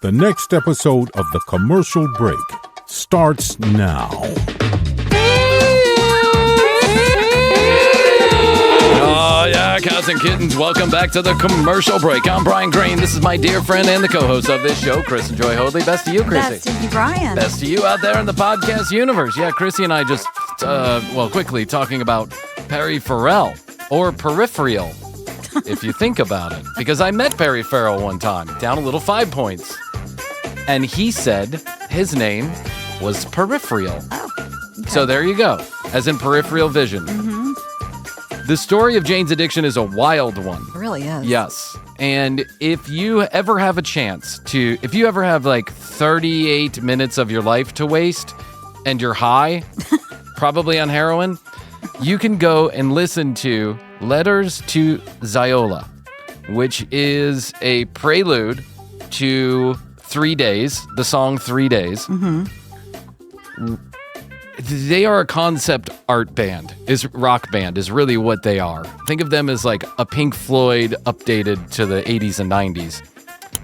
The next episode of The Commercial Break starts now. Oh, yeah, cats and kittens, welcome back to The Commercial Break. I'm Bryan Green. This is my dear friend and the co-host of this show, Chris and Joy Hoadley. Best to you, Krissy. Best to you, Bryan. Best to you out there in the podcast universe. Yeah, Krissy and I just, quickly talking about Perry Farrell, or Peripheral, if you think about it. Because I met Perry Farrell one time, down a little 5 points. And he said his name was Peripheral. Oh, okay. So there you go, as in peripheral vision. Mm-hmm. The story of Jane's addiction is a wild one. It really is. Yes. And if you ever have a chance to, if you ever have like 38 minutes of your life to waste and you're high, probably on heroin, you can go and listen to Letters to Ziola, which is a prelude to 3 Days, the song 3 Days. Mm-hmm. They are a concept art band, rock band is really what they are. Think of them as like a Pink Floyd updated to the 80s and 90s.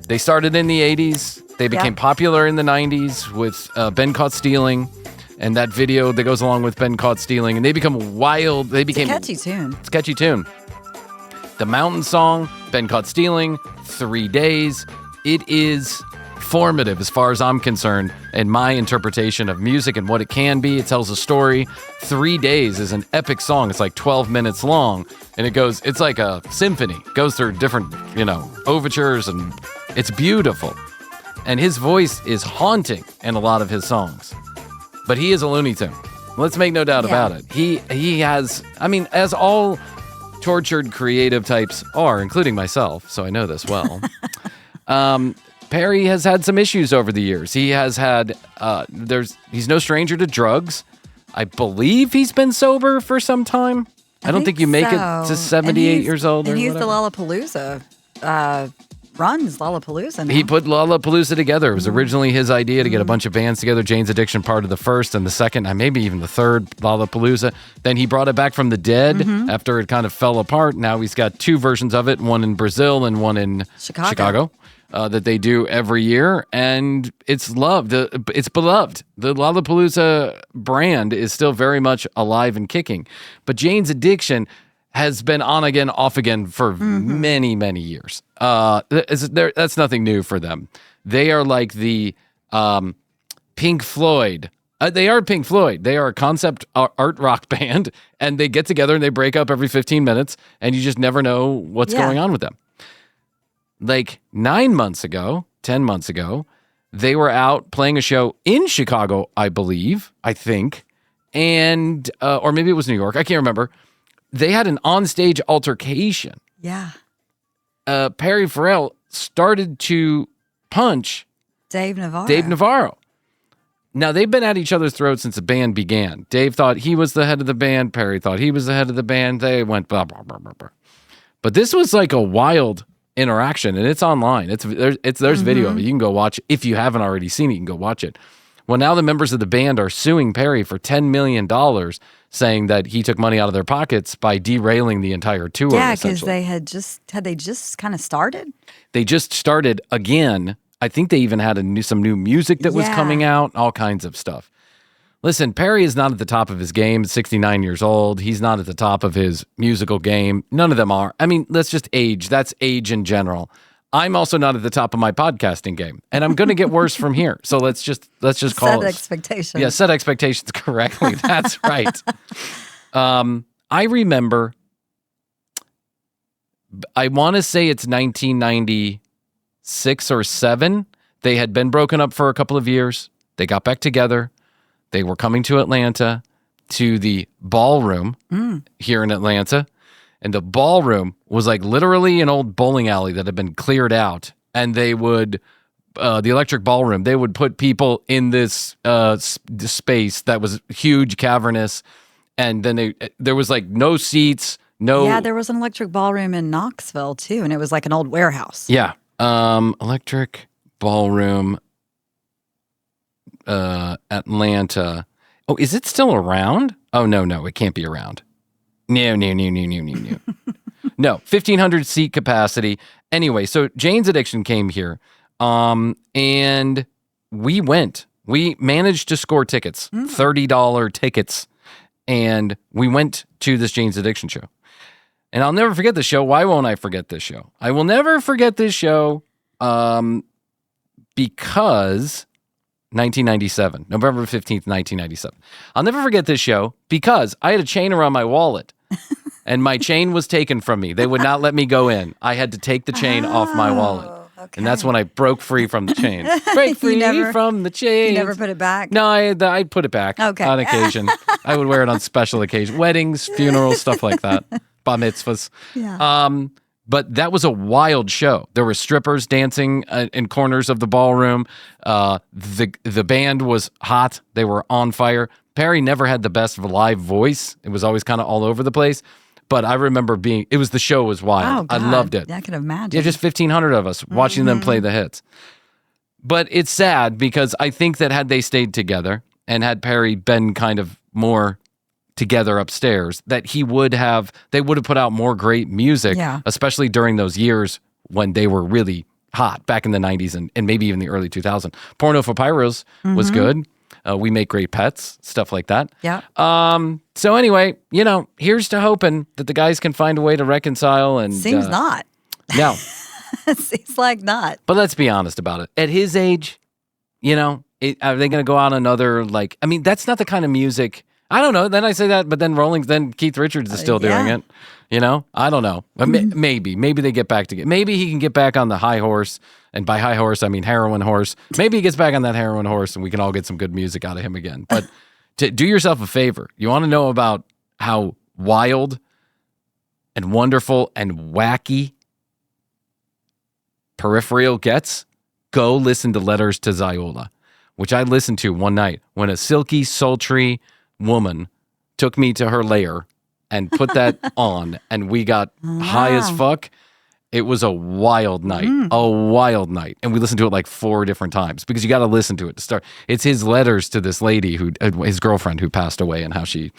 They started in the 80s. They became popular in the 90s with Ben Caught Stealing and that video that goes along with Ben Caught Stealing. And they become wild. It's a catchy tune. It's a catchy tune. The Mountain Song, Ben Caught Stealing, 3 Days. It is formative as far as I'm concerned in my interpretation of music and what it can be. It tells a story. 3 Days is an epic song. It's like 12 minutes long, and it's like a symphony. It goes through different, overtures, and it's beautiful. And his voice is haunting in a lot of his songs. But he is a Looney Tune. Let's make no doubt about it. He has, as all tortured creative types are, including myself, so I know this well. Perry has had some issues over the years. He has had, he's no stranger to drugs. I believe he's been sober for some time. I don't think you make it to 78 years old or And he's whatever. the Lollapalooza, runs Lollapalooza now. He put Lollapalooza together. It was originally his idea to get a bunch of bands together. Jane's Addiction part of the first and the second, and maybe even the third Lollapalooza. Then he brought it back from the dead after it kind of fell apart. Now he's got two versions of it, one in Brazil and one in Chicago. That they do every year, and it's loved. It's beloved. The Lollapalooza brand is still very much alive and kicking. But Jane's Addiction has been on again, off again for many, many years. That's nothing new for them. They are like the Pink Floyd. They are Pink Floyd. They are a concept art rock band, and they get together and they break up every 15 minutes, and you just never know what's going on with them. Like 10 months ago, they were out playing a show in Chicago, I think, and or maybe it was New York. I can't remember. They had an onstage altercation. Yeah. Perry Farrell started to punch Dave Navarro. Now, they've been at each other's throats since the band began. Dave thought he was the head of the band. Perry thought he was the head of the band. They went blah, blah, blah, blah, blah. But this was like a wild interaction, and it's online. There's video of it. You can go watch it. If you haven't already seen it, you can go watch it. Well, now the members of the band are suing Perry for $10 million, saying that he took money out of their pockets by derailing the entire tour. Yeah, because had they just kind of started? They just started again. I think they even had some new music that was coming out, all kinds of stuff. Listen, Perry is not at the top of his game. 69 years old. He's not at the top of his musical game. None of them are. That's just age. That's age in general. I'm also not at the top of my podcasting game, and I'm going to get worse from here. So let's just call set expectations. Yeah, set expectations correctly. That's right. I remember. I want to say it's 1996 or 7. They had been broken up for a couple of years. They got back together. They were coming to Atlanta, to the ballroom here in Atlanta. And the ballroom was like literally an old bowling alley that had been cleared out. And they would, the electric ballroom, they would put people in this space that was huge, cavernous. And then there was like no seats, no. Yeah, there was an electric ballroom in Knoxville too. And it was like an old warehouse. Yeah. Electric ballroom. Atlanta. Oh, is it still around? Oh, no, it can't be around. No. No, 1,500 seat capacity. Anyway, so Jane's Addiction came here. And we went. We managed to score tickets, $30 tickets, and we went to this Jane's Addiction show. And I'll never forget this show. Why won't I forget this show? I will never forget this show because 1997, November 15th, 1997. I'll never forget this show because I had a chain around my wallet and my chain was taken from me. They would not let me go in. I had to take the chain off my wallet. Okay. And that's when I broke free from the chain. Break free from the chain. You never put it back? No, I put it back on occasion. I would wear it on special occasions. Weddings, funerals, stuff like that. Bar mitzvahs. Yeah. But that was a wild show. There were strippers dancing in corners of the ballroom. The band was hot. They were on fire. Perry never had the best live voice. It was always kind of all over the place. But I remember the show was wild. Oh, God. I loved it. I can imagine. Yeah, just 1,500 of us watching them play the hits. But it's sad because I think that had they stayed together and had Perry been kind of more together upstairs, that they would have put out more great music, especially during those years when they were really hot back in the 90s and maybe even the early 2000s. Porno for Pyros was good. We Make Great Pets, stuff like that. Yeah. So anyway, here's to hoping that the guys can find a way to reconcile. And Seems not. No. Seems like not. But let's be honest about it. At his age, are they going to go on another, that's not the kind of music. I don't know. Then I say that, but then Keith Richards is still doing it. I don't know. Maybe they get back together. Maybe he can get back on the high horse. And by high horse, I mean heroin horse. Maybe he gets back on that heroin horse and we can all get some good music out of him again. But to do yourself a favor, you want to know about how wild and wonderful and wacky Peripheral gets? Go listen to Letters to Ziola, which I listened to one night when a silky, sultry woman took me to her lair and put that on, and we got high as fuck. It was a wild night, and we listened to it like 4 different times because you got to listen to it to start. It's his letters to this lady his girlfriend who passed away, and how she,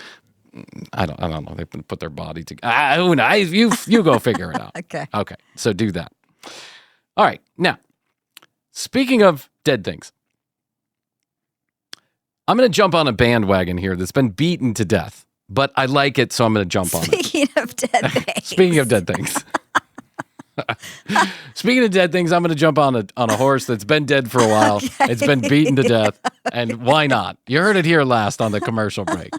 I don't know, they put their body together. You go figure it out. Okay, so do that. All right, now speaking of dead things, I'm going to jump on a bandwagon here that's been beaten to death, but I like it, so I'm going to jump on it. Speaking of dead things. Speaking of dead things. Speaking of dead things, I'm going to jump on a horse that's been dead for a while. Okay. It's been beaten to death, and why not? You heard it here last on the commercial break.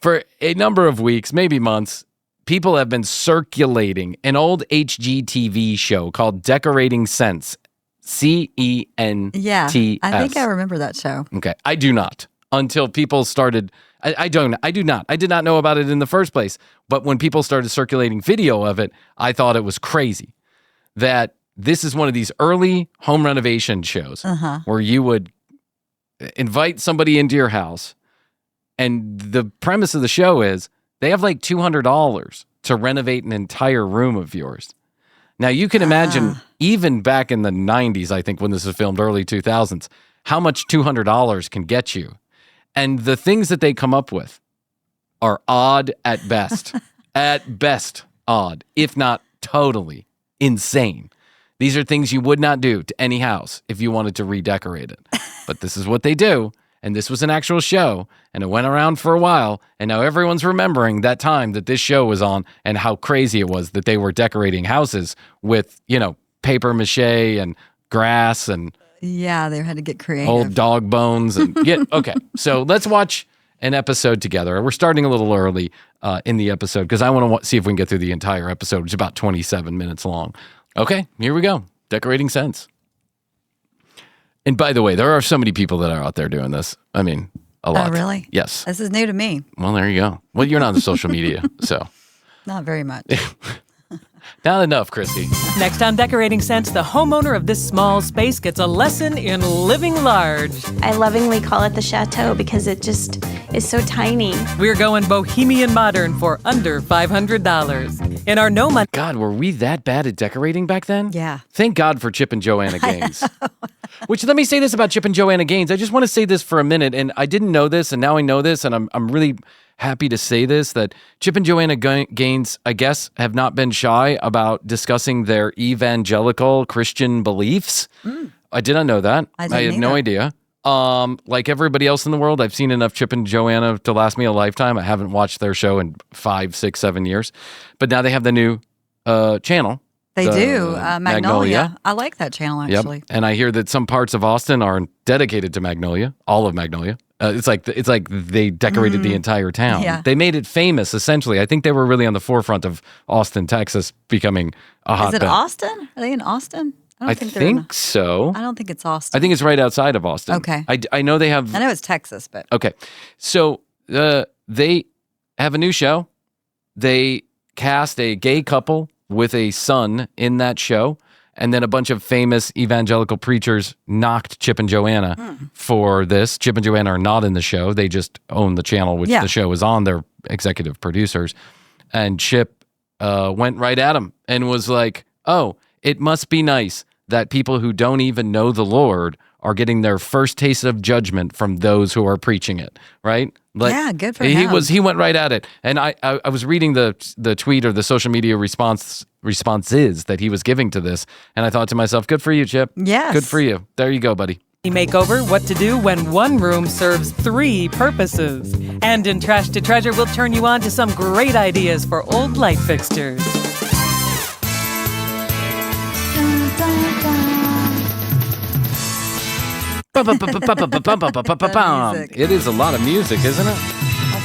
For a number of weeks, maybe months, people have been circulating an old HGTV show called Decorating Scents. CENTS. Yeah, I think I remember that show. Okay, I do not. Until people started, I do not. I did not know about it in the first place. But when people started circulating video of it, I thought it was crazy that this is one of these early home renovation shows where you would invite somebody into your house, and the premise of the show is they have like $200 to renovate an entire room of yours. Now, you can imagine, even back in the 90s, I think, when this was filmed, early 2000s, how much $200 can get you. And the things that they come up with are odd at best. At best, odd, if not totally insane. These are things you would not do to any house if you wanted to redecorate it. But this is what they do. And this was an actual show, and it went around for a while, and now everyone's remembering that time that this show was on and how crazy it was that they were decorating houses with, paper mache and grass and they had to get creative. Old dog bones and okay. So let's watch an episode together. We're starting a little early in the episode because I want to see if we can get through the entire episode, which is about 27 minutes long. Okay, here we go. Decorating Scents. And by the way, there are so many people that are out there doing this. I mean, a lot. Oh, really? Yes. This is new to me. Well, there you go. Well, you're not on social media, so. Not very much. Not enough, Krissy. Next on Decorating Scents, the homeowner of this small space gets a lesson in living large. I lovingly call it the chateau because it just is so tiny. We're going bohemian modern for under $500. In our no money. God, were we that bad at decorating back then? Yeah. Thank God for Chip and Joanna Gaines. Which, let me say this about Chip and Joanna Gaines. I just want to say this for a minute, and I didn't know this, and now I know this, and I'm really happy to say this, that Chip and Joanna Gaines, I guess, have not been shy about discussing their evangelical Christian beliefs. I did not know that. I had no idea. Like everybody else in the world, I've seen enough Chip and Joanna to last me a lifetime. I haven't watched their show in 5, 6, 7 years. But now they have the new channel. They do. Magnolia. I like that channel, actually. Yep. And I hear that some parts of Austin are dedicated to Magnolia, all of Magnolia. It's like they decorated the entire town. Yeah. They made it famous, essentially. I think they were really on the forefront of Austin, Texas, becoming a hotbed. Is it Austin? Are they in Austin? I think so. I don't think it's Austin. I think it's right outside of Austin. Okay. I know they have... I know it's Texas, but... Okay. So they have a new show. They cast a gay couple with a son in that show. And then a bunch of famous evangelical preachers knocked Chip and Joanna for this. Chip and Joanna are not in the show. They just own the channel, which the show is on. They're executive producers. And Chip went right at him and was like, oh, it must be nice that people who don't even know the Lord are getting their first taste of judgment from those who are preaching it, right? Like, yeah, good for him. He went right at it. And I was reading the tweet or the social media responses that he was giving to this, and I thought to myself, good for you, Chip. Yes. Good for you. There you go, buddy. Makeover, what to do when one room serves 3 purposes. And in Trash to Treasure, we'll turn you on to some great ideas for old light fixtures. It is a lot of music, isn't it?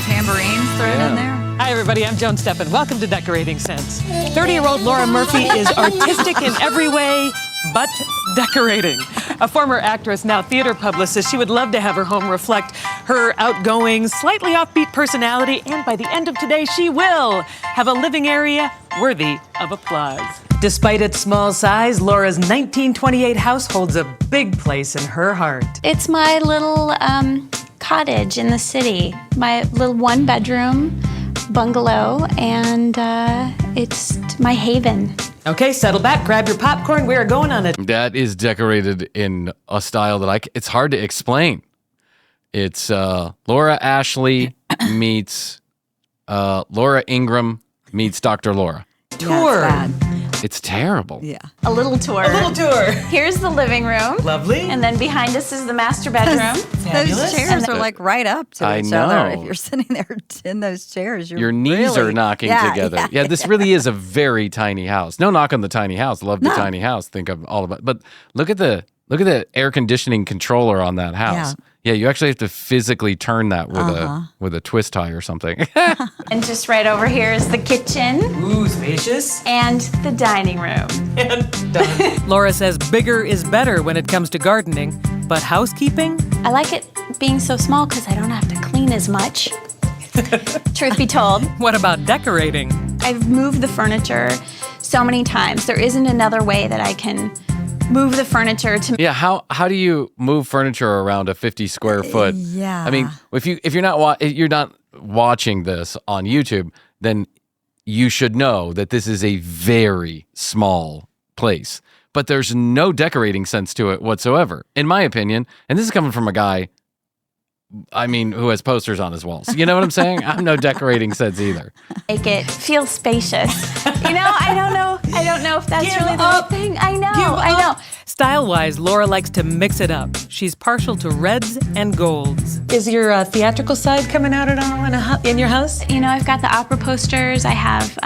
Tambourines thrown in there. Hi, everybody. I'm Joan Steppen. Welcome to Decorating Sense. 30-year-old Laura Murphy is artistic in every way but decorating. A former actress, now theater publicist, she would love to have her home reflect her outgoing, slightly offbeat personality, and by the end of today, she will have a living area worthy of applause. Despite its small size, Laura's 1928 house holds a big place in her heart. It's my little cottage in the city, my little 1-bedroom bungalow, and it's my haven. Okay, settle back, grab your popcorn. We are going on it. That is decorated in a style that it's hard to explain. It's Laura Ashley meets Laura Ingram meets Dr. Laura. Tour. Yeah, it's bad. It's terrible. Yeah. A little tour. A little tour. Here's the living room. Lovely. And then behind us is the master bedroom. Those chairs are like right up to I each other. know. If you're sitting there in those chairs, Your knees are knocking together. Yeah, this really is a very tiny house. No knock on the tiny house. Love the tiny house. Think of all about. But look at the air conditioning controller on that house. Yeah, you actually have to physically turn that with a twist tie or something. And just right over here is the kitchen. Ooh, spacious. And the dining room. And done. Laura says bigger is better when it comes to gardening, but housekeeping? I like it being so small because I don't have to clean as much. Truth be told. What about decorating? I've moved the furniture so many times. There isn't another way that I can move the furniture to... Yeah, how do you move furniture around a 50 square foot? Yeah. I mean, if you're not watching this on YouTube, then you should know that this is a very small place. But there's no decorating sense to it whatsoever, in my opinion. And this is coming from a guy, I mean, who has posters on his walls. You know what I'm saying? I have no decorating sense either. Make it feel spacious. I don't know if that's really the right thing. I know. Style-wise, Laura likes to mix it up. She's partial to reds and golds. Is your theatrical side coming out at all in your house? I've got the opera posters. I have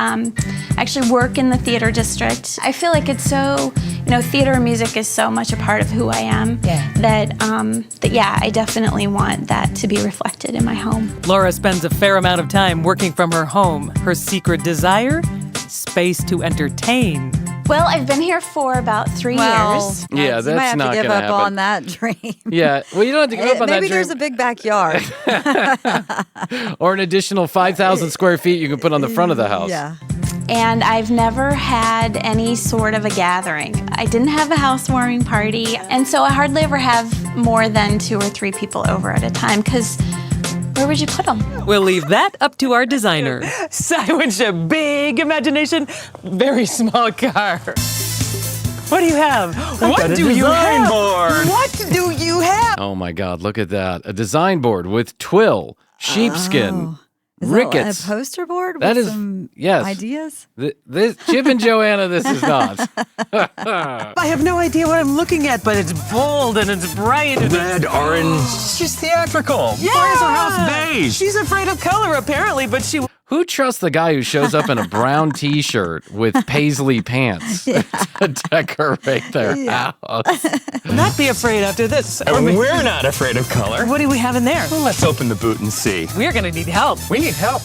actually work in the theater district. I feel like it's so, theater and music is so much a part of who I am that I definitely want that to be reflected in my home. Laura spends a fair amount of time working from her home. Her secret desire? Space to entertain. Well, I've been here for about 3 years. Yeah, you might have not to give gonna up happen. on that dream. Yeah, well, you don't have to give up on that Maybe dream. there's a big backyard. Or an additional 5,000 square feet you can put on the front of the house. Yeah. And I've never had any sort of a gathering. I didn't have a housewarming party, and so I hardly ever have more than 2 or 3 people over at a time, because where would you put them? We'll leave that up to our designer. Sandwich a big imagination, very small car. What do you have? What do you have? What do you have? Oh my God, look at that. A design board with twill, sheepskin, Is Ricketts. that a poster board That with is- some yes. ideas? This Chip and Joanna, this is not. I have no idea what I'm looking at, but it's bold and it's bright. And Red, orange. She's theatrical. yeah. Why is her house beige? She's afraid of color, apparently, but she. Who trusts the guy who shows up in a brown T-shirt with paisley pants to decorate their house? Not be afraid after this. And we're not afraid of color. What do we have in there? Well, let's open the boot and see. We're gonna need help. We need help.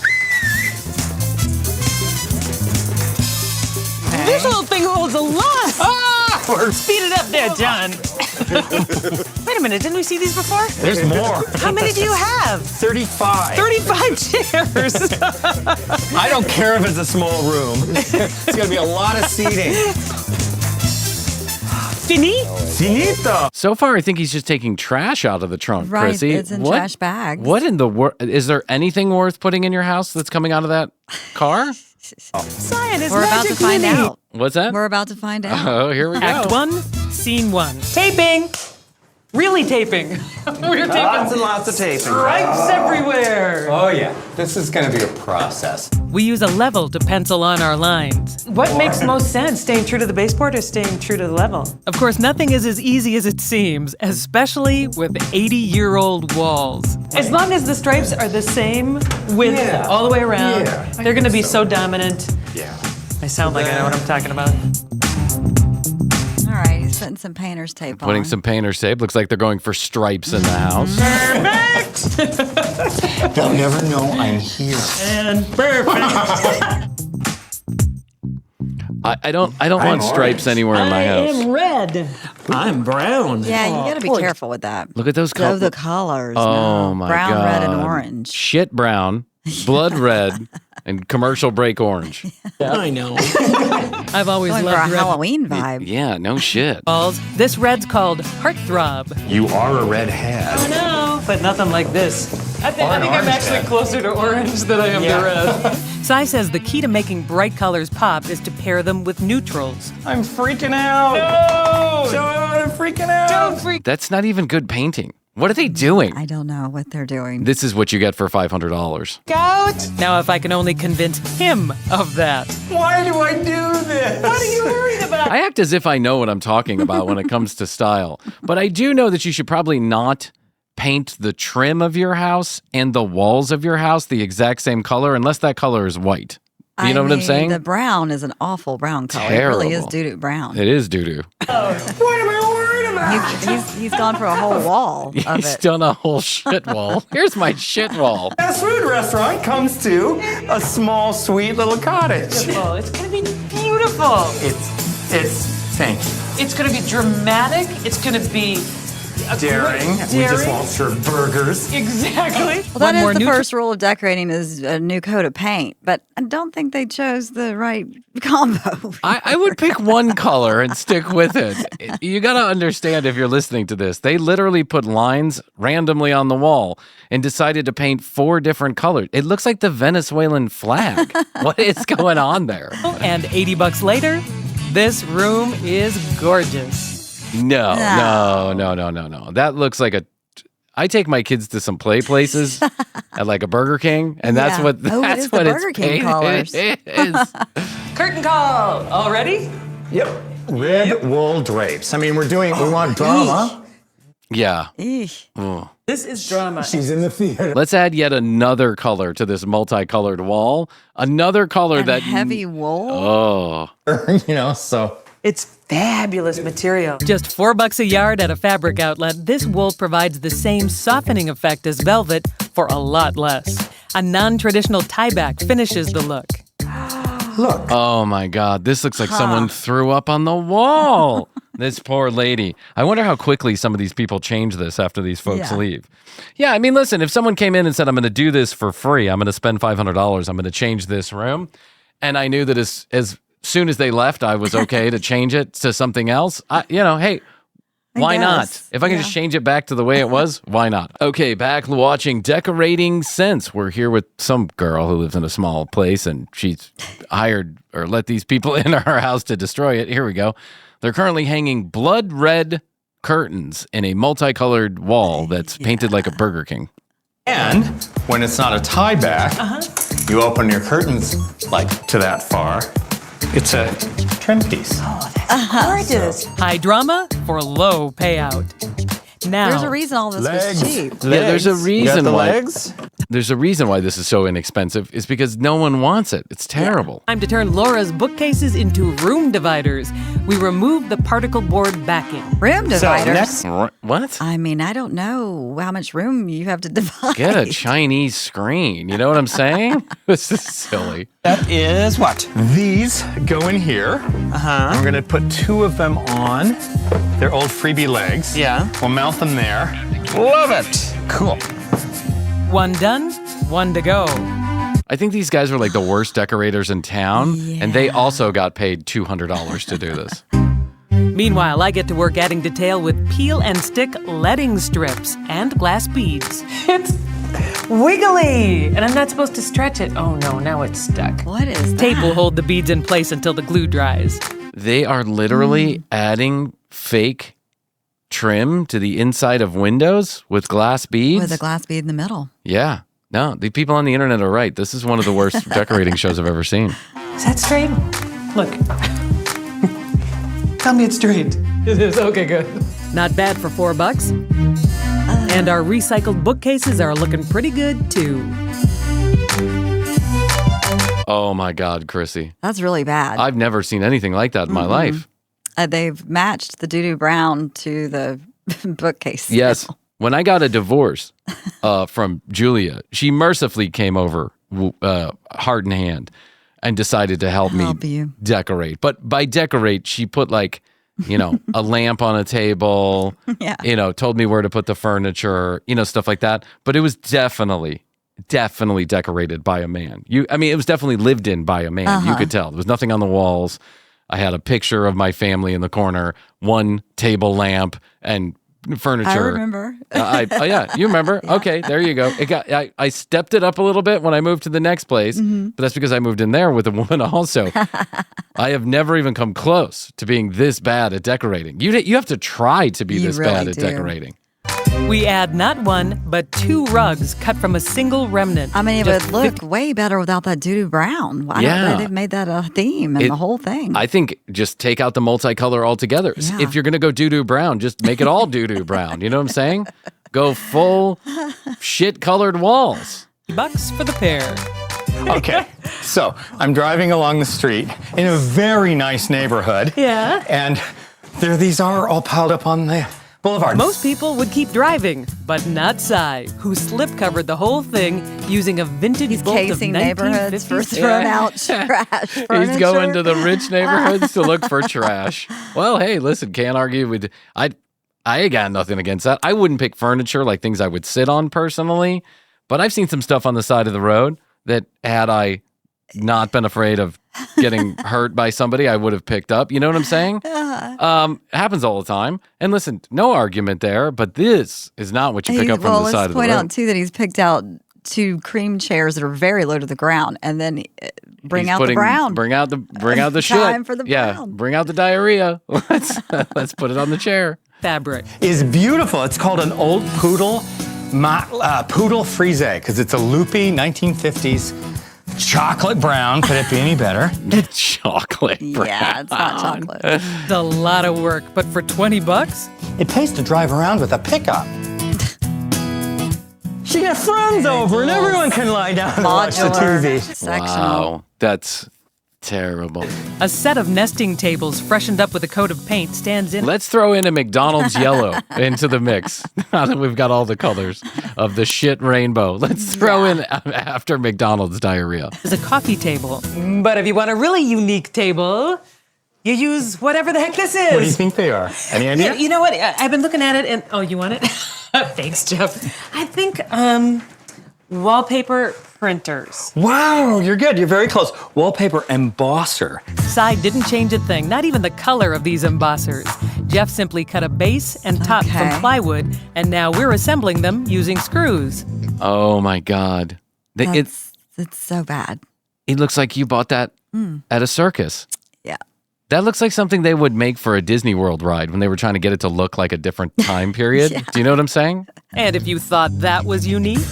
This little thing holds a lot. Ah! Speed it up there, John. Wait a minute, didn't we see these before? There's more. How many do you have? 35. 35 chairs. I don't care if it's a small room. It's going to be a lot of seating. Fini? Finito. So far, I think he's just taking trash out of the trunk, Right, Krissy. it's in trash bags. What in the world? Is there anything worth putting in your house that's coming out of that car? Cyan is We're about to magic find Mini. out. What's that? We're about to find out. Oh, here we go. Act 1, Scene 1. Taping. Really taping. We're taping and lots of taping. stripes everywhere. Oh, yeah. This is going to be a process. We use a level to pencil on our lines. What makes most sense, staying true to the baseboard or staying true to the level? Of course, nothing is as easy as it seems, especially with 80-year-old walls. As long as the stripes are the same width Yeah. all the way around, Yeah, I they're going to think be so. so dominant. Yeah. I sound like I know what I'm talking about. All right, he's putting some painter's tape on. Putting some painter's tape. Looks like they're going for stripes in the house. They'll never know I'm here. And perfect. I don't want stripes anywhere in my house. red. I'm brown. Yeah, you got to be careful with that. Look at those So colors. the colors. Oh no. my Brown, god. red, and orange. Shit brown, blood red, and commercial break orange. I know. I've always Going for a loved red Halloween vibe. Yeah, no shit. walls. This red's called Heartthrob. You are a redhead. No, but nothing like this. I think I'm orange actually head. closer to orange than I am Yeah. to red. Sai says the key to making bright colors pop is to pair them with neutrals. I'm freaking out. No! John, I'm freaking out. Don't freak. That's not even good painting. What are they doing? I don't know what they're doing. This is what you get for $500. Out. Now, if I can only convince him of that. Why do I do this? What are you worried about? I act as if I know what I'm talking about when it comes to style, but I do know that you should probably not paint the trim of your house and the walls of your house the exact same color unless that color is white. You know what I'm saying? The brown is an awful brown color. It really is Terrible. doo-doo brown. It is doo-doo. What am I worried about? He's gone for a whole wall of He's it. done a whole shit wall. Here's my shit wall. Fast food restaurant comes to a small, sweet little cottage. Oh, it's gonna be beautiful. Thank you. It's gonna be dramatic. It's gonna be Daring. We just won't serve burgers. Exactly. Well, that is the first rule of decorating is a new coat of paint, but I don't think they chose the right combo. I would pick one color and stick with it. You got to understand if you're listening to this, they literally put lines randomly on the wall and decided to paint 4 different colors. It looks like the Venezuelan flag. What is going on there? And $80 later, this room is gorgeous. No. That looks like a. I take my kids to some play places at like a Burger King, and that's Yeah. what Oh, it that's is the what Burger it's King painted colors. is. Curtain call. All ready? Yep. Red wool drapes. I mean, we want drama. Yeah. Eesh. This is drama. She's in the theater. Let's add yet another color to this multicolored wall. Another color And that heavy wool. Oh. So. It's fabulous material. Just $4 a yard at a fabric outlet, this wool provides the same softening effect as velvet for a lot less. A non-traditional tie-back finishes the look. Look. Oh my God. This looks like someone threw up on the wall. This poor lady. I wonder how quickly some of these people change this after these folks Yeah. leave. Yeah, I mean, listen, if someone came in and said, I'm going to do this for free, I'm going to spend $500, I'm going to change this room, and I knew that as soon as they left, I was okay to change it to something else, hey, why not? guess, If I can just change it back to the way it was, why not? Okay, back watching Decorating Sense. We're here with some girl who lives in a small place, and she's hired or let these people in her house to destroy it. Here we go. They're currently hanging blood red curtains in a multicolored wall that's painted like a Burger King. And when it's not a tie back, You open your curtains like to that far. It's a trim piece. Gorgeous. High drama for low payout. Now, There's a reason all this was cheap. Yeah, there's a reason why. Legs? There's a reason why this is so inexpensive. It's because no one wants it. It's terrible. time to turn Laura's bookcases into room dividers. We remove the particle board backing. Room dividers. What? I mean, I don't know how much room you have to divide. Get a Chinese screen. You know what I'm saying? This is silly. That is what? These go in here. I'm going to put 2 of them on. They're old freebie legs. Yeah. We'll mount them there. Love it. Cool. One done, one to go. I think these guys were like the worst decorators in town, and they also got paid $200 to do this. Meanwhile, I get to work adding detail with peel and stick leading strips and glass beads. It's wiggly, and I'm not supposed to stretch it. Oh no, now it's stuck. What is that? Tape will hold the beads in place until the glue dries. They are literally adding fake trim to the inside of windows with glass beads. With a glass bead in the middle. Yeah. No, the people on the internet are right. This is one of the worst decorating shows I've ever seen. Is that straight? Look. Tell me it's straight. It is. Okay, good. Not bad for $4. And our recycled bookcases are looking pretty good, too. Oh my God, Krissy. That's really bad. I've never seen anything like that in my life. They've matched the doo-doo brown to the bookcase. Yes. When I got a divorce from Julia, she mercifully came over heart in hand and decided to help me decorate. But by decorate, she put like, a lamp on a table, told me where to put the furniture, stuff like that. But it was definitely decorated by a man. It was definitely lived in by a man. You could tell. There was nothing on the walls. I had a picture of my family in the corner, one table lamp, and furniture. I remember. You remember? Yeah. Okay, there you go. I stepped it up a little bit when I moved to the next place, but that's because I moved in there with a woman also. I have never even come close to being this bad at decorating. You have to try to be this bad at decorating. We add not one, but 2 rugs cut from a single remnant. It would look way better without that doo-doo brown. Why don't they've made that a theme and the whole thing? I think just take out the multicolor altogether. Yeah. If you're going to go doo-doo brown, just make it all doo-doo brown. You know what I'm saying? Go full shit-colored walls. $2 for the pair. Okay, so I'm driving along the street in a very nice neighborhood. Yeah. And these are all piled up on the boulevard. Most people would keep driving, but not Cy, who slip-covered the whole thing using a vintage bolt of 1950s. Casing neighborhoods for throwing out trash furniture. He's going to the rich neighborhoods to look for trash. Well, hey, listen, can't argue with... I got nothing against that. I wouldn't pick furniture like things I would sit on personally, but I've seen some stuff on the side of the road that had I not been afraid of getting hurt by somebody, I would have picked up. You know what I'm saying? It happens all the time. And listen, no argument there, but this is not what you pick up from the side of the road. Let's point out, too, that he's picked out 2 cream chairs that are very low to the ground, and then bring out the brown. Bring out the shit. Time for the brown. Bring out the diarrhea. Let's put it on the chair. Fabric is beautiful. It's called an old poodle frise because it's a loopy 1950s chocolate brown. Could it be any better? Chocolate brown. Yeah, it's not chocolate. It's a lot of work, but for $20? It pays to drive around with a pickup. She got friends over and everyone can lie down and watch the TV. Wow, that's terrible. A set of nesting tables freshened up with a coat of paint stands in. Let's throw in a McDonald's yellow into the mix. Now that we've got all the colors of the shit rainbow, let's throw in after McDonald's diarrhea. There's a coffee table. But if you want a really unique table, you use whatever the heck this is. What do you think they are? Any idea? You know what? I've been looking at it and... Oh, you want it? Thanks, Jeff. I think wallpaper printers. Wow, you're good. You're very close. Wallpaper embosser. Cy didn't change a thing, not even the color of these embossers. Jeff simply cut a base and top from plywood, and now we're assembling them using screws. Oh, my God. It's so bad. It looks like you bought that at a circus. Yeah. That looks like something they would make for a Disney World ride when they were trying to get it to look like a different time period. Do you know what I'm saying? And if you thought that was unique,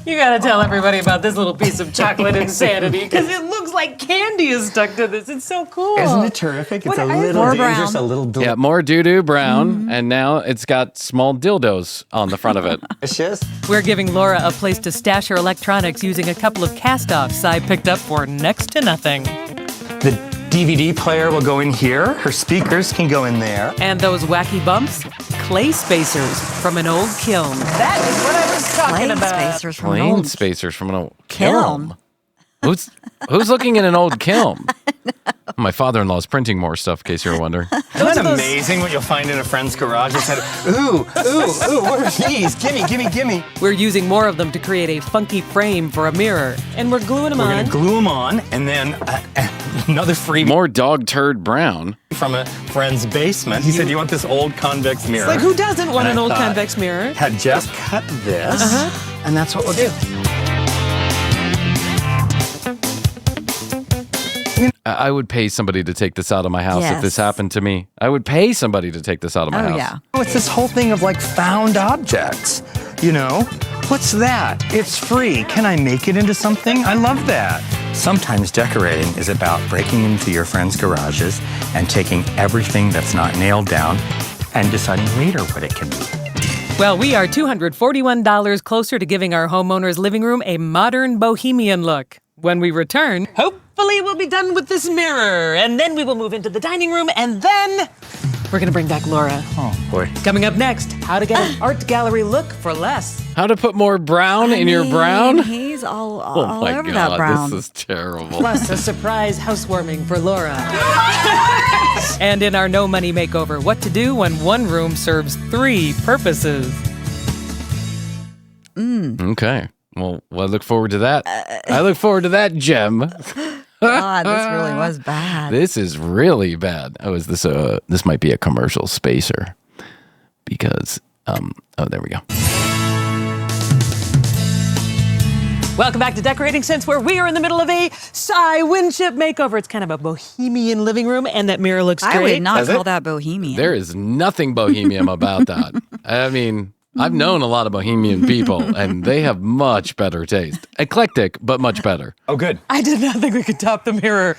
You gotta tell everybody about this little piece of chocolate insanity because it looks like candy is stuck to this. It's so cool. Isn't it terrific? It's a little more dangerous, brown. a little Yeah, more doo-doo brown, and now it's got small dildos on the front of it. delicious. We're giving Laura a place to stash her electronics using a couple of cast-offs I picked up for next to nothing. The DVD player will go in here. Her speakers can go in there. And those wacky bumps? Clay spacers from an old kiln. That is what I was talking Lane about. spacers from an Plane old spacers from an old kiln. Who's looking at an old kiln? My father-in-law's printing more stuff, in case you were wondering. Isn't that amazing what you'll find in a friend's garage? It said, ooh, what are these? Gimme. We're using more of them to create a funky frame for a mirror. And we're gluing them We're on. gonna glue them on, and then another freebie More dog turd brown. from a friend's basement. He said, you want this old convex mirror? Like, who doesn't want And an I old thought, convex mirror? Had Jeff cut this, and that's what we'll do. I would pay somebody to take this out of my house if this Yes. happened to me. I would pay somebody to take this out of my Oh, house. yeah. It's this whole thing of like found objects, you know? What's that? It's free. Can I make it into something? I love that. Sometimes decorating is about breaking into your friends' garages and taking everything that's not nailed down and deciding later what it can be. Well, we are $241 closer to giving our homeowner's living room a modern bohemian look. When we return, hopefully we'll be done with this mirror, and then we will move into the dining room, and then we're gonna bring back Laura. Oh, boy. Coming up next, how to get an art gallery look for less. How to put more brown in your brown? He's all Oh my over God, that brown. this is terrible. Plus a surprise housewarming for Laura. And in our no money makeover, what to do when one room serves 3 purposes. Okay. Well, I look forward to that. I look forward to that, Gem. God, this really was bad. This is really bad. Oh, is this a? This might be a commercial spacer, because oh, there we go. Welcome back to Decorating Sense, where we are in the middle of a windshield makeover. It's kind of a bohemian living room, and that mirror looks great. I would not Does call it? that bohemian. There is nothing bohemian about that. I mean, I've known a lot of bohemian people, and they have much better taste. Eclectic, but much better. Oh, good. I did not think we could top the mirror.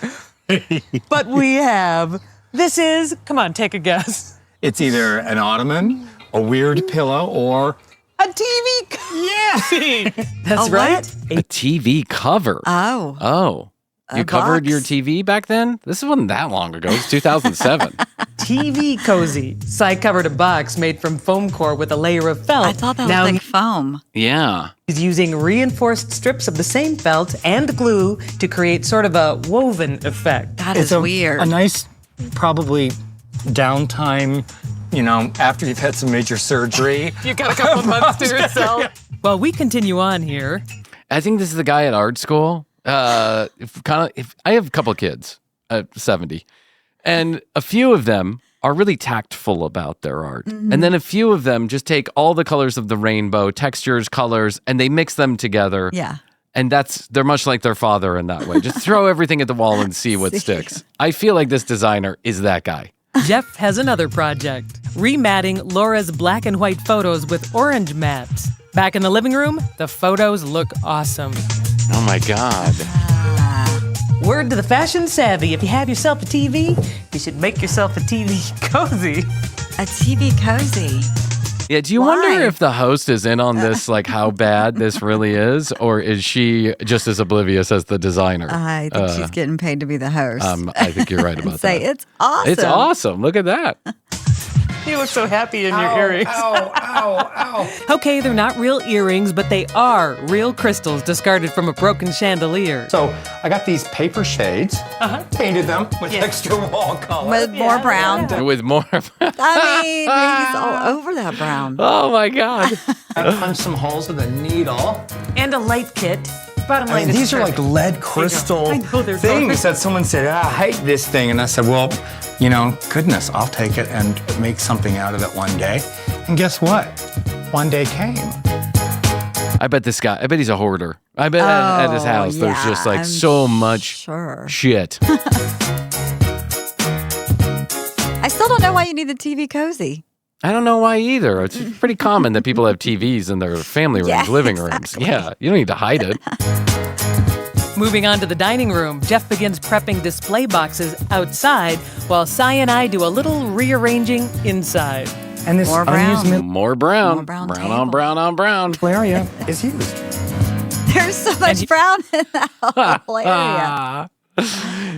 But we have. This is, come on, take a guess. It's either an ottoman, a weird pillow, or A TV cover. That's A right. what? A TV cover. Oh. Oh. You A covered your box. TV back then? This wasn't that long ago. It was 2007. TV cozy. Side covered a box made from foam core with a layer of felt. I thought that now was like foam. Yeah. he's using reinforced strips of the same felt and glue to create sort of a woven effect. That is weird. a nice, probably downtime, you know, after you've had some major surgery. You got a couple months to yourself. Well, we continue on here. I think this is the guy at art school. If I have a couple of kids, 70, and a few of them are really tactful about their art. And then a few of them just take all the colors of the rainbow, textures, colors, and they mix them together. Yeah. And they're much like their father in that way. Just throw everything at the wall and see what sticks. I feel like this designer is that guy. Jeff has another project, rematting Laura's black and white photos with orange mats. Back in the living room, the photos look awesome. Oh my God. Word to the fashion savvy, if you have yourself a TV, you should make yourself a TV cozy. A TV cozy. Yeah, do you Why? wonder if the host is in on this, like how bad this really is, or is she just as oblivious as the designer? I think she's getting paid to be the host. I think you're right about Say, that. it's awesome. It's awesome. Look at that. You look so happy in your earrings. Ow. Okay, they're not real earrings, but they are real crystals discarded from a broken chandelier. So I got these paper shades, painted them with extra wall color. With more brown. With more. I mean, he's all over that brown. Oh my God. I punched some holes with a needle. And a light kit. Bottom I line mean, is these are like perfect. lead crystal I know, they're things that someone said, I hate this thing. And I said, well, you know, goodness, I'll take it and make something out of it one day. And guess what? One day came. I bet he's a hoarder. I bet at his house there's just like I'm so much sure. shit. I still don't know why you need the TV cozy. I don't know why either. It's pretty common that people have TVs in their family rooms, Yeah, living rooms. exactly. Yeah, you don't need to hide it. Moving on to the dining room, Jeff begins prepping display boxes outside while Cy and I do a little rearranging inside. And this More brown. unused More brown. More brown brown table. on brown on brown. area is used. There's so much brown in that whole area.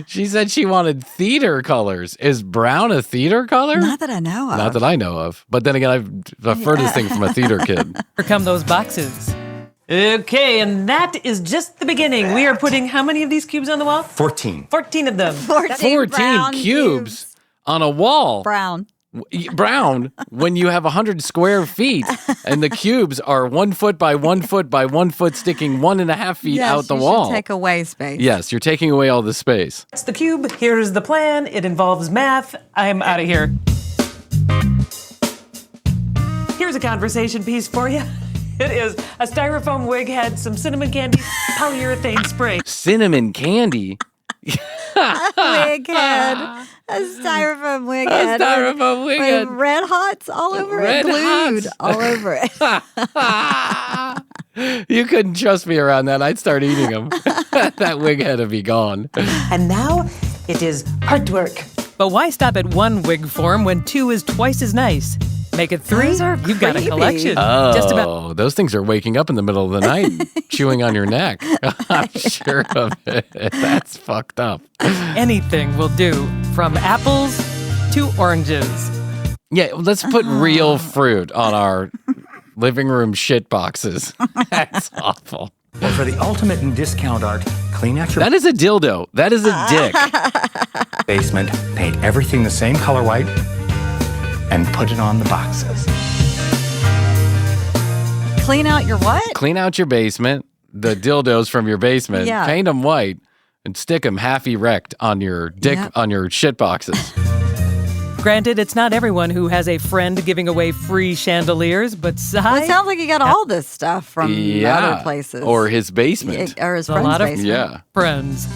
She said she wanted theater colors. Is brown a theater color? Not that I know of. Not that I know of. But then again, I've heard this thing from a theater kid. Here come those boxes. Okay, and that is just the beginning. We are putting how many of these cubes on the wall? 14. 14 of them. 14 brown cubes on a wall. Brown. Brown when you have 100 square feet and the cubes are 1 foot by 1 foot by 1 foot sticking 1.5 feet Yes, out the you wall. should take away space. Yes, you're taking away all the space. That's the cube. Here's the plan. It involves math. I'm out of here. Here's a conversation piece for you. It is a styrofoam wig head, some cinnamon candy, polyurethane spray. Cinnamon candy. Wig head. A styrofoam wig head. styrofoam wig with head. red hots all over Red it. Glued hots. all over it. You couldn't trust me around that. I'd start eating them. That wig head would be gone. And now it is artwork. But why stop at one wig form when two is twice as nice? Make it three, Those are you've got a creepy. collection. Oh, Just about. those things are waking up in the middle of the night, chewing on your neck. I'm sure of it. That's fucked up. Anything will do, from apples to oranges. Yeah, let's put real fruit on our living room shit boxes. That's awful. Well, for the ultimate in discount art, clean out your That is a dildo. That is a dick. basement, paint everything the same color white, and put it on the boxes. Clean out your what? Clean out your basement, the dildos from your basement, Yeah. paint them white, and stick them half erect on your dick, Yep. on your shit boxes. Granted, it's not everyone who has a friend giving away free chandeliers, but Well, it Cy, sounds like you got all this stuff from other places. Or his basement. Or his A friend's lot of- basement. Yeah. friends.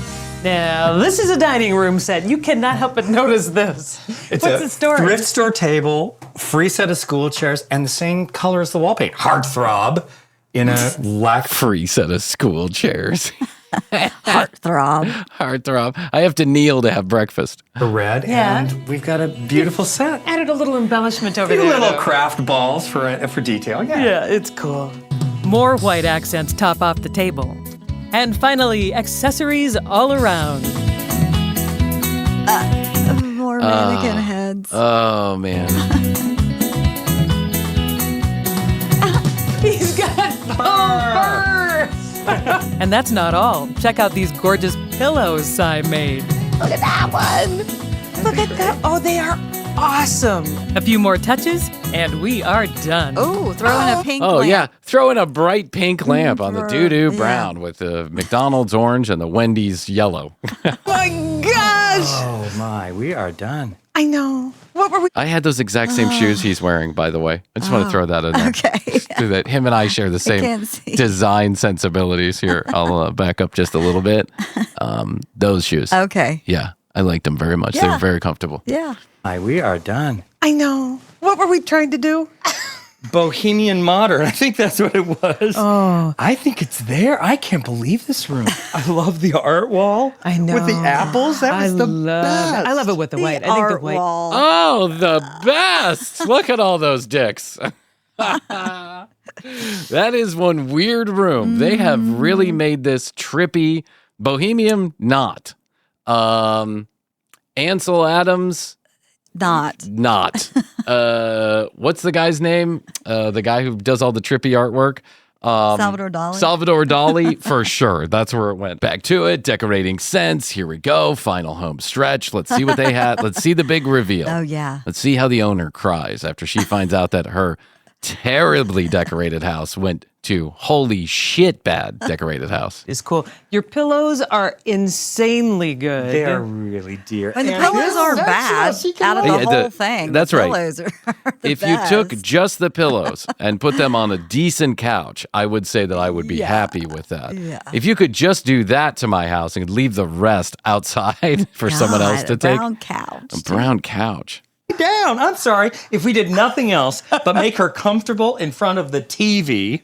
Now, this is a dining room set. You cannot help but notice this. It's What's a the story? thrift store table, free set of school chairs, and the same color as the wall paint. Heartthrob in a lac. Free set of school chairs. Heartthrob. Heartthrob. I have to kneel to have breakfast. Red, Yeah. and we've got a beautiful set. Added a little embellishment over Few there. little though. craft balls for detail. Yeah, it's cool. More white accents top off the table. And finally, accessories all around. More mannequin heads. Oh, man. He's got fur! And that's not all. Check out these gorgeous pillows Cy made. Look at that one. Look at that. Oh, they are awesome. A few more touches, and we are done. Oh, throw in a pink Oh, lamp. yeah. Throw in a bright pink lamp on the For- doo-doo yeah. brown with the McDonald's orange and the Wendy's yellow. My gosh! Oh my, we are done. I know. What were we? I had those exact same shoes he's wearing, by the way. I just want to throw that in there. Okay. Do that. Him and I share the same can't see. design sensibilities here. I'll back up just a little bit. Those shoes. Okay. Yeah, I liked them very much. They Yeah. were very comfortable. Yeah. My, we are done. I know. What were we trying to do? Bohemian modern. I think that's what it was. Oh. I think it's there. I can't believe this room. I love the art wall. I know. With the apples. That was the best. I love it with the white. The I think the art white. wall. Oh, the best. Look at all those dicks. That is one weird room. They have really made this trippy. Bohemian, not. Ansel Adams, Not. not. What's the guy's name? The guy who does all the trippy artwork. Salvador Dali. Salvador Dali, for sure. That's where it went. Back to it. Decorating sense. Here we go. Final home stretch. Let's see what they had. Let's see the big reveal. Oh, yeah. Let's see how the owner cries after she finds out that her terribly decorated house went to holy shit bad decorated house. Is cool. Your pillows are insanely good. They are really dear. When the And pillows this- are that's bad what she can out of the Yeah, whole the- thing. that's the right. Pillows are the If you took best. just the pillows and put them on a decent couch, I would say that I would be Yeah. happy with that. Yeah. If you could just do that to my house and leave the rest outside for someone else God, to a take. brown couch. A brown couch. Down. I'm sorry. If we did nothing else but make her comfortable in front of the TV.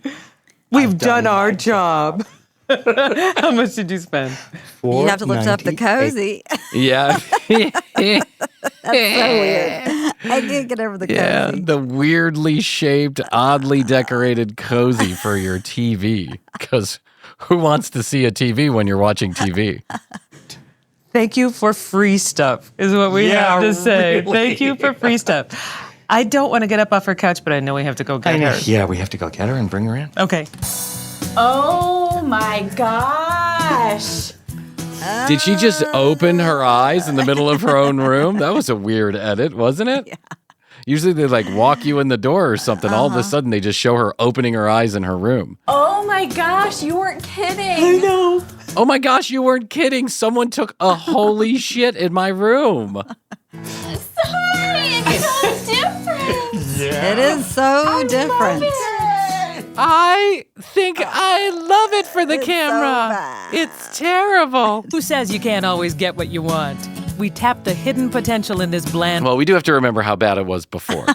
We've done our job. How much did you spend? You have to lift up the cozy. Yeah. That's so weird. I can't get over the cozy. Yeah, the weirdly shaped, oddly decorated cozy for your TV. Because who wants to see a TV when you're watching TV? Thank you for free stuff, is what we have to say. Really. Thank you for free stuff. I don't want to get up off her couch, but I know we have to go get her. Yeah, we have to go get her and bring her in. Okay. Oh my gosh. Did she just open her eyes in the middle of her own room? That was a weird edit, wasn't it? Yeah. Usually they like walk you in the door or something. All of a sudden they just show her opening her eyes in her room. Oh my gosh, you weren't kidding. I know. Oh my gosh, you weren't kidding. Someone took a holy shit in my room. Sorry, it's so different. It is so different. I think I love it for the camera. so bad. It's terrible. Who says you can't always get what you want? We tap the hidden potential in this bland Well, we do have to remember how bad it was before.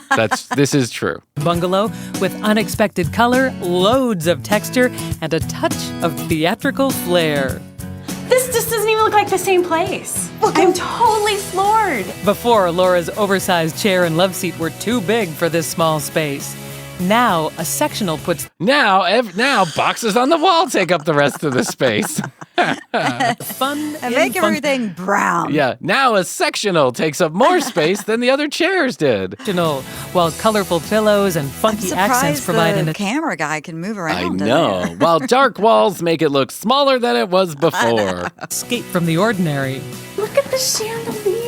This is true. bungalow with unexpected color, loads of texture, and a touch of theatrical flair. This just doesn't even look like the same place. I'm totally floored. Before, Laura's oversized chair and love seat were too big for this small space. Now, a sectional puts Now boxes on the wall take up the rest of the space. fun And in make function. everything brown. Yeah, now a sectional takes up more space than the other chairs did. While colorful pillows and I'm funky accents surprised provide the an camera guy can move I around. in know. there. While dark walls make it look smaller than it was before. escape from the ordinary. Look at the chandelier.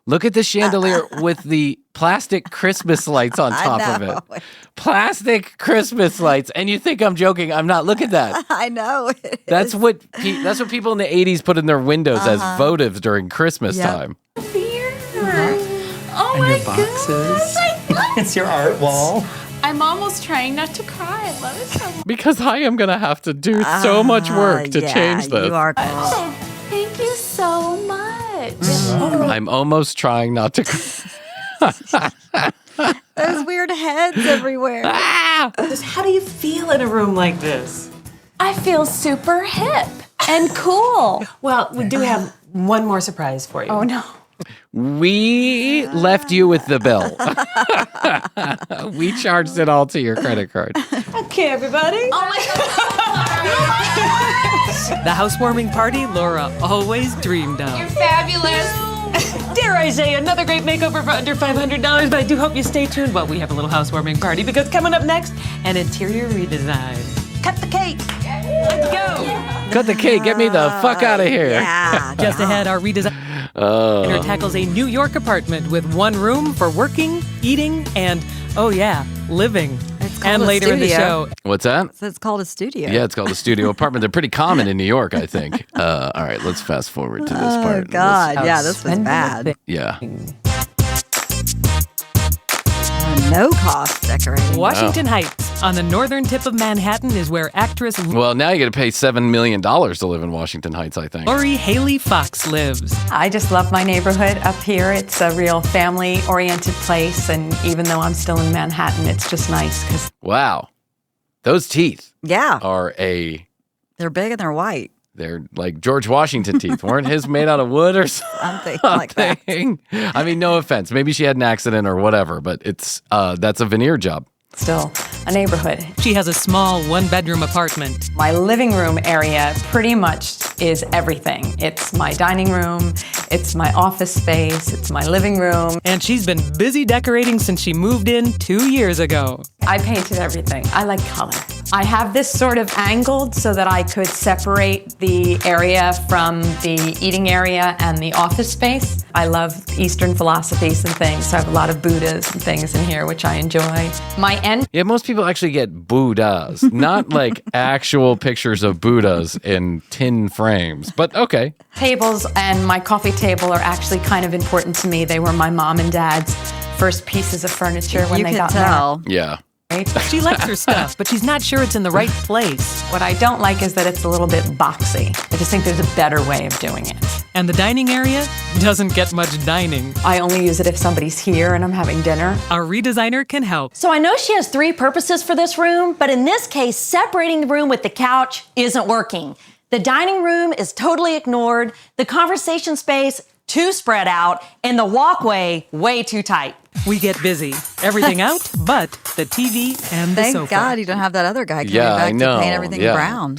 Look at the chandelier with the plastic Christmas lights on I top of know. it. Plastic Christmas lights. And you think I'm joking. I'm not. Look at that. I know. That's what people in the 80s put in their windows as votives during Christmas Yep. time. Oh my your boxes. gosh, I love It's your art wall. I'm almost trying not to cry. I love it so much. Because I am going to have to do so much work to yeah, change this. You are cool. Oh, thank you so much. I'm almost trying not to cry. Those weird heads everywhere. How do you feel in a room like this? I feel super hip and cool. Well, we do have one more surprise for you. Oh no. We left you with the bill. We charged it all to your credit card. Okay, everybody. Oh my The housewarming party Laura always dreamed of. You're fabulous. Dare I say, another great makeover for under $500, but I do hope you stay tuned while we have a little housewarming party, because coming up next, an interior redesign. Cut the cake. Let's go. Cut the cake. Get me the fuck out of here. Yeah. Just ahead, our redesign tackles a New York apartment with one room for working, eating, and, oh yeah, living. It's called And a later in the studio. show, What's that? So it's called a studio. Yeah, it's called a studio apartment. They're pretty common in New York, I think. All right, let's fast forward to this Oh, part. God. Yeah, this was bad. Yeah. No cost decorating. Washington Heights, on the northern tip of Manhattan, is where actress Well, now you got to pay $7 million to live in Washington Heights, I think. Lori Haley Fox lives. I just love my neighborhood up here. It's a real family-oriented place, and even though I'm still in Manhattan, it's just nice because Wow. Those teeth Yeah. are They're big and they're white. they're like George Washington teeth. Weren't his made out of wood or something? Something like that. I mean, no offense. Maybe she had an accident or whatever, but that's a veneer job. still a neighborhood. She has a small one-bedroom apartment. My living room area pretty much is everything. It's my dining room, it's my office space, it's my living room. And she's been busy decorating since she moved in 2 years ago. I painted everything. I like color. I have this sort of angled so that I could separate the area from the eating area and the office space. I love Eastern philosophies and things, so I have a lot of Buddhas and things in here, which I enjoy. My end Yeah, most people actually get Buddhas, not like actual pictures of Buddhas in tin frames, but okay. tables and my coffee table are actually kind of important to me. They were my mom and dad's first pieces of furniture when You they can got tell. Yeah. She likes her stuff, but she's not sure it's in the right place. What I don't like is that it's a little bit boxy. I just think there's a better way of doing it. And the dining area doesn't get much dining. I only use it if somebody's here and I'm having dinner. Our redesigner can help. So I know she has 3 purposes for this room, but in this case, separating the room with the couch isn't working. The dining room is totally ignored, the conversation space too spread out, and the walkway way too tight. We get busy. Everything out but the TV and the Thank sofa. God you don't have that other guy coming Yeah, back I know. to paint everything Yeah. brown.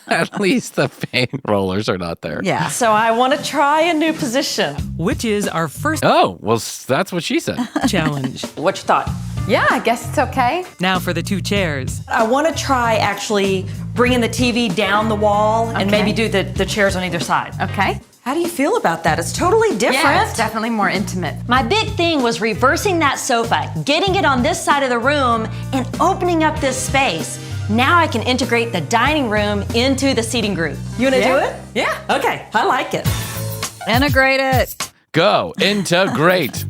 At least the paint rollers are not there. Yeah. So I want to try a new position. Which is our first Oh, well, that's what she said. challenge. What you thought? Yeah, I guess it's okay. Now for the 2 chairs. I want to try actually bringing the TV down the wall and maybe do the chairs on either side. Okay. How do you feel about that? It's totally different. Yeah, it's definitely more intimate. My big thing was reversing that sofa, getting it on this side of the room, and opening up this space. Now I can integrate the dining room into the seating group. You want to do it? Yeah. Okay, I like it. Integrate it. Go. Integrate.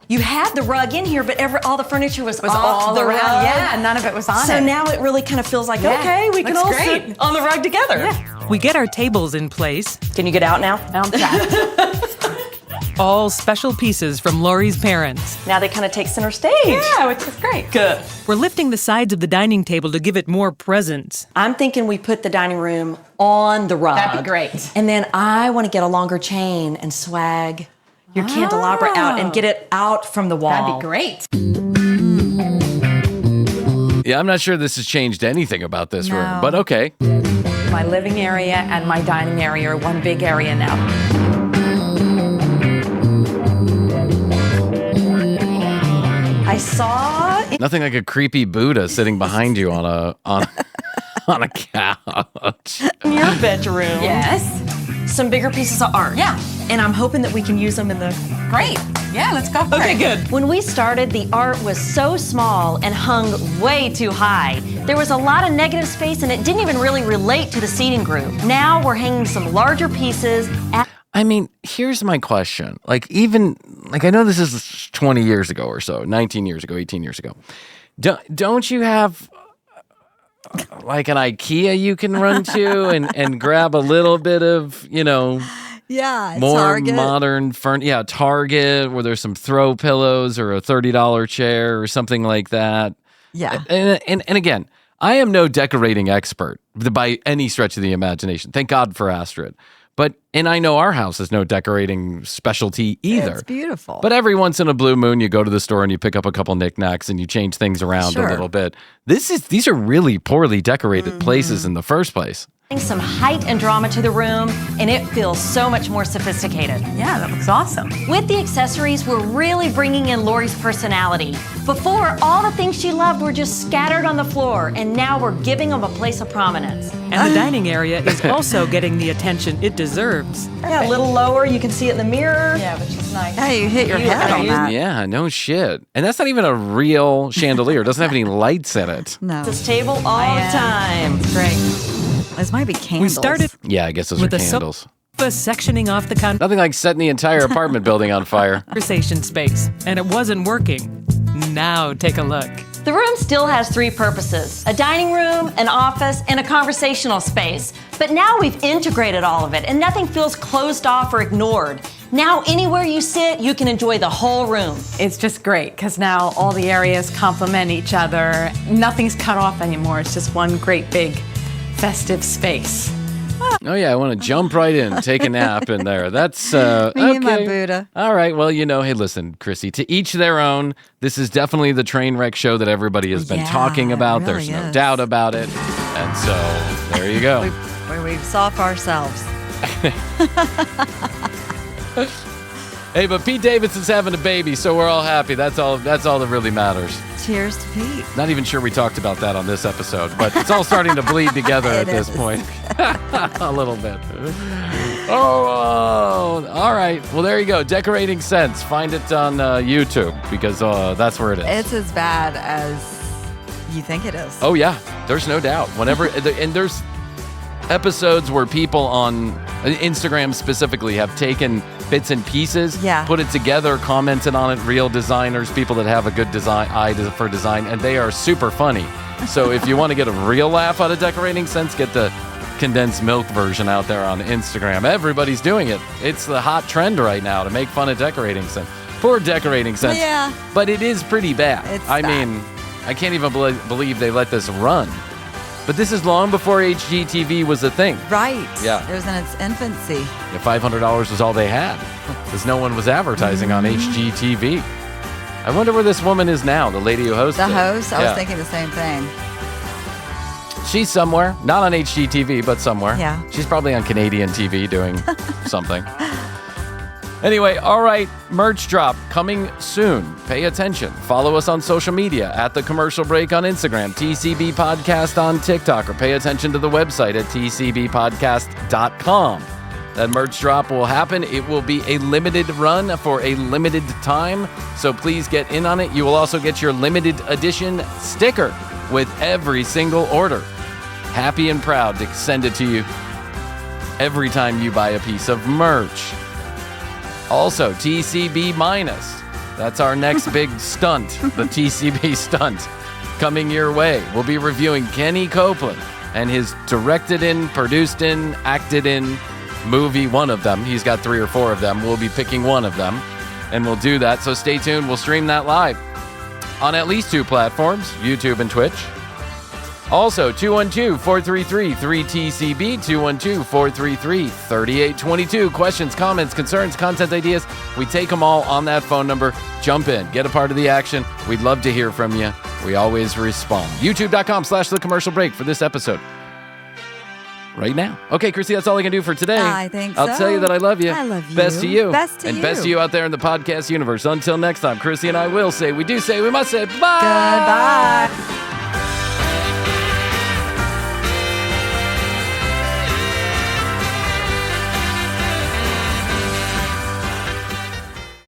You had the rug in here, but all the furniture was off all the around. rug. Yeah, none of it was on So it. now it really kind of feels like, Yeah, okay, we can looks all great. sit on the rug together. Yeah. We get our tables in place. Can you get out now? Now I'm trapped. All special pieces from Lori's parents. Now they kind of take center stage. Yeah, which is great. Good. We're lifting the sides of the dining table to give it more presence. I'm thinking we put the dining room on the rug. That'd be great. And then I want to get a longer chain and swag your candelabra out and get it out from the wall. That'd be great. Yeah, I'm not sure this has changed anything about this room, No. but okay. My living area and my dining area are one big area now. I saw Nothing like a creepy Buddha sitting behind you on a on a couch. in your bedroom Yes. some bigger pieces of art. Yeah. And I'm hoping that we can use them in the... Great. Yeah, let's go for it. good. When we started, the art was so small and hung way too high. There was a lot of negative space and it didn't even really relate to the seating group. Now we're hanging some larger pieces at I mean, here's my question. Like, I know this is 20 years ago or so, 19 years ago, 18 years ago. Don't you have like an IKEA you can run to and grab a little bit of, Yeah. more Target. modern furniture? Yeah, Target, where there's some throw pillows or a $30 chair or something like that. Yeah. And again, I am no decorating expert by any stretch of the imagination. Thank God for Astrid. And I know our house is no decorating specialty either. It's beautiful. But every once in a blue moon, you go to the store and you pick up a couple knickknacks and you change things around Sure. a little bit. These are really poorly decorated places in the first place. some height and drama to the room, and it feels so much more sophisticated. Yeah, that looks awesome. With the accessories, we're really bringing in Lori's personality. Before, all the things she loved were just scattered on the floor, and now we're giving them a place of prominence. And the dining area is also getting the attention it deserves. Yeah, a little lower, you can see it in the mirror. Yeah, which is nice. Hey, you hit your head on that. Yeah, no shit. And that's not even a real chandelier. It doesn't have any lights in it. No. This table all the time. Great. Those might be candles. We started Yeah, I guess those with are a candles. sofa sectioning off the Nothing like setting the entire apartment building on fire. conversation space, and it wasn't working. Now take a look. The room still has three purposes: a dining room, an office, and a conversational space. But now we've integrated all of it, and nothing feels closed off or ignored. Now, anywhere you sit, you can enjoy the whole room. It's just great because now all the areas complement each other. Nothing's cut off anymore. It's just one great big festive space. Oh, yeah, I want to jump right in, take a nap in there. That's, Me okay. and my Buddha. All right, well, hey, listen, Krissy, to each their own. This is definitely the train wreck show that everybody has been Yeah, talking it about. really There's no is. doubt about it. And so, there you go. We've solved ourselves. Hey, but Pete Davidson's having a baby, so we're all happy. That's all that really matters. Cheers to Pete. Not even sure we talked about that on this episode, but it's all starting to bleed together at this is. point. A little bit. Oh, all right. Well, there you go. Decorating Sense. Find it on YouTube because that's where it is. It's as bad as you think it is. Oh, yeah. There's no doubt. Whenever, and there's episodes where people on Instagram specifically have taken bits and pieces, Yeah. put it together, commented on it, real designers, people that have a good eye for design, and they are super funny. So if you want to get a real laugh out of Decorating Sense, get the condensed milk version out there on Instagram. Everybody's doing it. It's the hot trend right now to make fun of Decorating Sense. Poor Decorating Sense. Yeah. But it is pretty bad. It's I bad. mean, I can't even believe they let this run. But this is long before HGTV was a thing. Right. Yeah. It was in its infancy. Yeah, $500 was all they had because no one was advertising on HGTV. I wonder where this woman is now, the lady who hosted. The host, I Yeah. was thinking the same thing. She's somewhere, not on HGTV, but somewhere. Yeah. She's probably on Canadian TV doing something. Anyway, all right, merch drop coming soon. Pay attention. Follow us on social media at The Commercial Break on Instagram, TCB Podcast on TikTok, or pay attention to the website at tcbpodcast.com. That merch drop will happen. It will be a limited run for a limited time, so please get in on it. You will also get your limited edition sticker with every single order. Happy and proud to send it to you every time you buy a piece of merch. Also, TCB minus. That's our next big stunt, the TCB stunt, coming your way. We'll be reviewing Kenny Copeland and his directed in, produced in, acted in movie, one of them. He's got 3 or 4 of them. We'll be picking one of them, and we'll do that. So stay tuned. We'll stream that live on at least 2 platforms, YouTube and Twitch. Also, 212-433-3TCB, 212-433-3822. Questions, comments, concerns, content ideas, we take them all on that phone number. Jump in. Get a part of the action. We'd love to hear from you. We always respond. YouTube.com/The Commercial Break for this episode. Right now. Okay, Krissy, that's all I can do for today. I think I'll so. tell you that I love you. I love you. Best to you. Best to and you. best to you out there in the podcast universe. Until next time, Krissy and I will say, we must say, bye. Goodbye.